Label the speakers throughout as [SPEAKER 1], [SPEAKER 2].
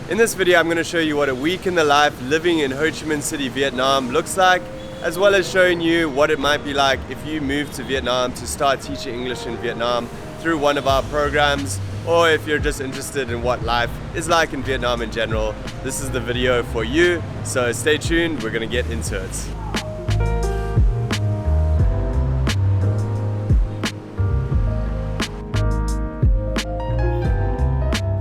[SPEAKER 1] In this video, I'm going to show you what a week in the life living in Ho Chi Minh City, Vietnam looks like, as well as showing you what it might be like if you move to Vietnam to start teaching English in Vietnam through one of our programs, or if you're just interested in what life is like in Vietnam in general. This is the video for you, so stay tuned, we're going to get into it.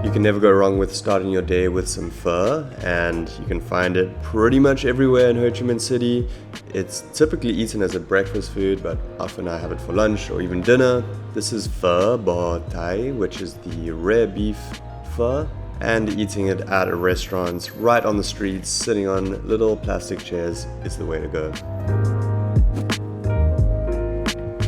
[SPEAKER 1] You can never go wrong with starting your day with some pho, and you can find it pretty much everywhere in Ho Chi Minh City. It's typically eaten as a breakfast food, but often I have it for lunch or even dinner. This is pho bo thai, which is the rare beef pho, and eating it at a restaurant right on the streets, sitting on little plastic chairs is the way to go.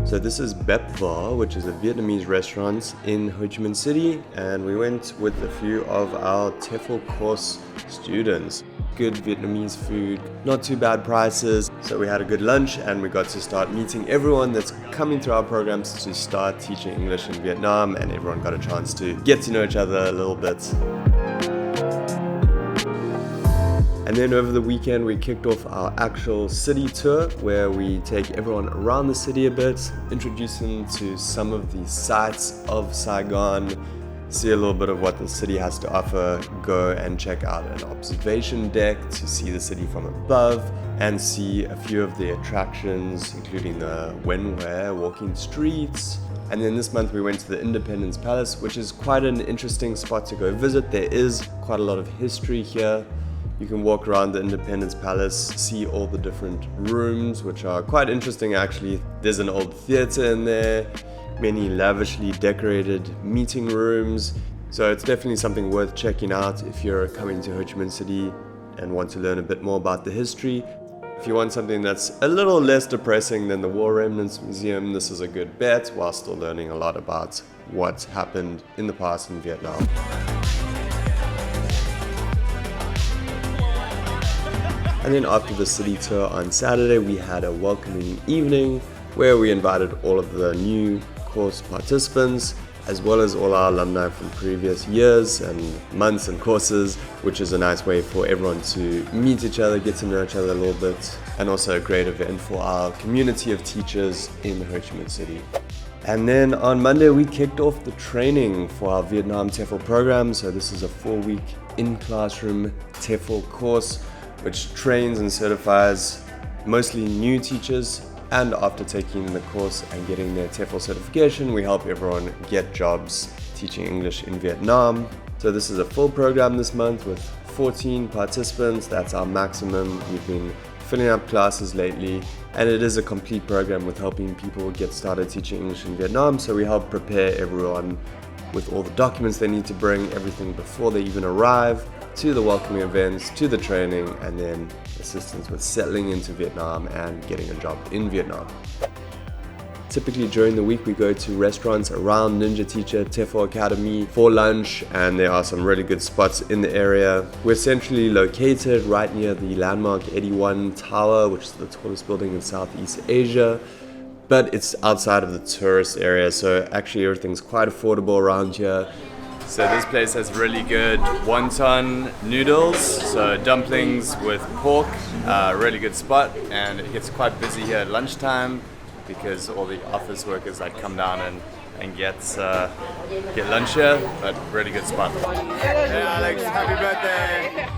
[SPEAKER 1] So this is Bep Pho, which is a Vietnamese restaurant in Ho Chi Minh City, and we went with a few of our TEFL course students. Good Vietnamese food, not too bad prices, so we had a good lunch and we got to start meeting everyone that's coming through our programs to start teaching English in Vietnam, and everyone got a chance to get to know each other a little bit. And then over the weekend we kicked off our actual city tour, where we take everyone around the city a bit, introduce them to some of the sights of Saigon, see a little bit of what the city has to offer, go and check out an observation deck to see the city from above, and see a few of the attractions, including the Wen Hue walking streets. And then this month we went to the Independence Palace, which is quite an interesting spot to go visit. There is quite a lot of history here. You can walk around the Independence Palace, see all the different rooms, which are quite interesting actually. There's an old theater in there, many lavishly decorated meeting rooms. So it's definitely something worth checking out if you're coming to Ho Chi Minh City and want to learn a bit more about the history. If you want something that's a little less depressing than the War Remnants Museum, this is a good bet, while still learning a lot about what happened in the past in Vietnam. And then after the city tour on Saturday, we had a welcoming evening where we invited all of the new course participants, as well as all our alumni from previous years and months and courses, which is a nice way for everyone to meet each other, get to know each other a little bit, and also a great event for our community of teachers in Ho Chi Minh City. And then on Monday, we kicked off the training for our Vietnam TEFL program. So this is a 4-week in-classroom TEFL course, which trains and certifies mostly new teachers, and after taking the course and getting their TEFL certification, we help everyone get jobs teaching English in Vietnam. So this is a full program this month with 14 participants. That's our maximum. We've been filling up classes lately, and it is a complete program with helping people get started teaching English in Vietnam. So we help prepare everyone with all the documents they need to bring, everything before they even arrive, to the welcoming events, to the training, and then assistance with settling into Vietnam and getting a job in Vietnam. Typically during the week we go to restaurants around Ninja Teacher TEFL Academy for lunch, and there are some really good spots in the area. We're centrally located right near the landmark 81 Tower, which is the tallest building in Southeast Asia, but it's outside of the tourist area, so actually everything's quite affordable around here. So this place has really good wonton noodles, so dumplings with pork, really good spot, and it gets quite busy here at lunchtime because all the office workers like come down and get lunch here, but really good spot. Hey Alex, happy birthday!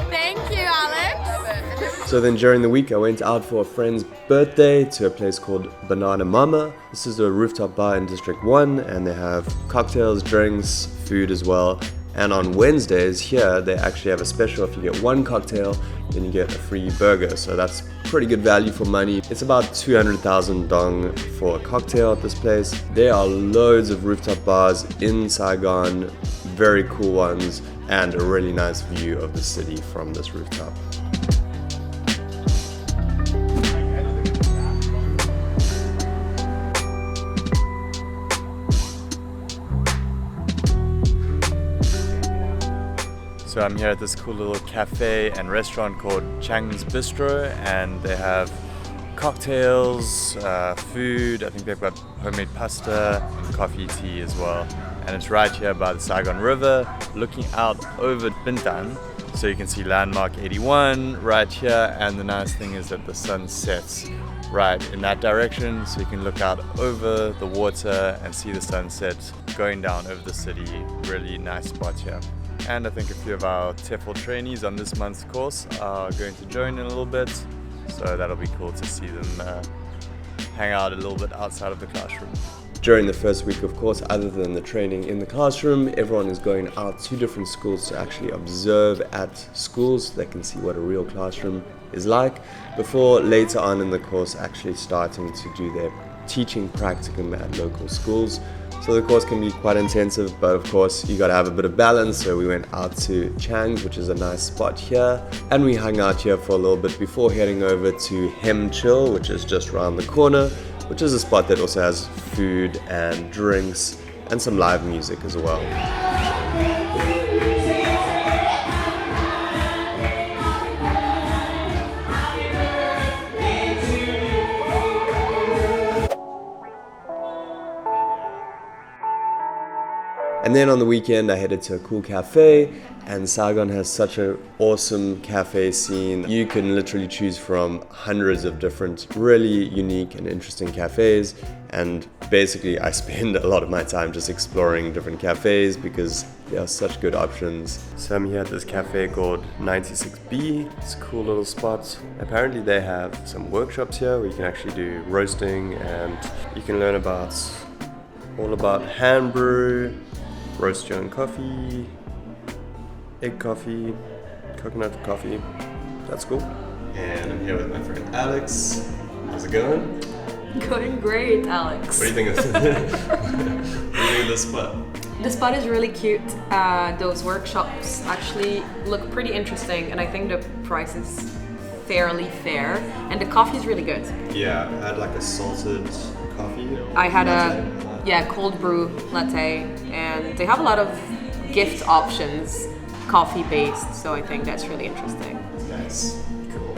[SPEAKER 2] Thank you, Alex.
[SPEAKER 1] So then during the week I went out for a friend's birthday to a place called Banana Mama. This is a rooftop bar in District 1, and they have cocktails, drinks, food as well. And on Wednesdays here they actually have a special. If you get one cocktail, then you get a free burger. So that's pretty good value for money. It's about 200,000 dong for a cocktail at this place. There are loads of rooftop bars in Saigon, very cool ones, and a really nice view of the city from this rooftop. So I'm here at this cool little cafe and restaurant called Chang's Bistro, and they have cocktails, food. I think they've got homemade pasta, coffee, tea as well.
[SPEAKER 3] and it's right here by the Saigon River, looking out over Bintan. So you can see landmark 81 right here, and the nice thing is that the sun sets right in that direction, so you can look out over the water and see the sunset going down over the city. Really nice spot here. And I think a few of our TEFL trainees on this month's course are going to join in a little bit, so that'll be cool to see them hang out a little bit outside of the classroom.
[SPEAKER 1] During the first week, of course, other than the training in the classroom, everyone is going out to different schools to actually observe at schools so they can see what a real classroom is like, before later on in the course actually starting to do their teaching practicum at local schools. So the course can be quite intensive, but of course you gotta have a bit of balance. So we went out to Chang's, which is a nice spot here, and we hung out here for a little bit before heading over to Hem Chill, which is just around the corner, which is a spot that also has food and drinks and some live music as well. And then on the weekend I headed to a cool cafe, and Saigon has such an awesome cafe scene. You can literally choose from hundreds of different really unique and interesting cafes, and basically I spend a lot of my time just exploring different cafes because there are such good options. So I'm here at this cafe called 96B. It's a cool little spot. Apparently they have some workshops here where you can actually do roasting, and you can learn all about hand brew, roast your own coffee, egg coffee, coconut coffee. That's cool. And I'm here with my friend Alex. How's it going?
[SPEAKER 4] Going great, Alex.
[SPEAKER 1] What do you think of this spot?
[SPEAKER 4] The spot is really cute. Those workshops actually look pretty interesting, and I think the price is fairly fair, and the coffee is really good.
[SPEAKER 1] Yeah, I had like a salted coffee.
[SPEAKER 4] I had a cold brew latte, and they have a lot of gift options, coffee based, so I think that's really interesting.
[SPEAKER 1] Nice. Cool.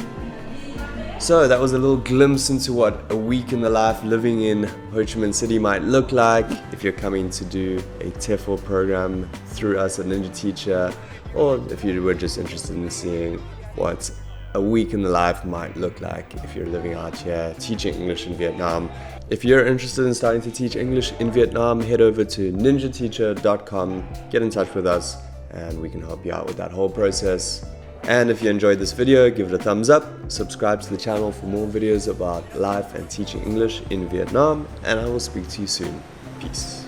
[SPEAKER 1] So that was a little glimpse into what a week in the life living in Ho Chi Minh City might look like if you're coming to do a TEFL program through us at Ninja Teacher, or if you were just interested in seeing what a week in the life might look like if you're living out here teaching English in Vietnam. If you're interested in starting to teach English in Vietnam, head over to ninjateacher.com, get in touch with us, and we can help you out with that whole process. And if you enjoyed this video, give it a thumbs up, subscribe to the channel for more videos about life and teaching English in Vietnam, and I will speak to you soon. Peace.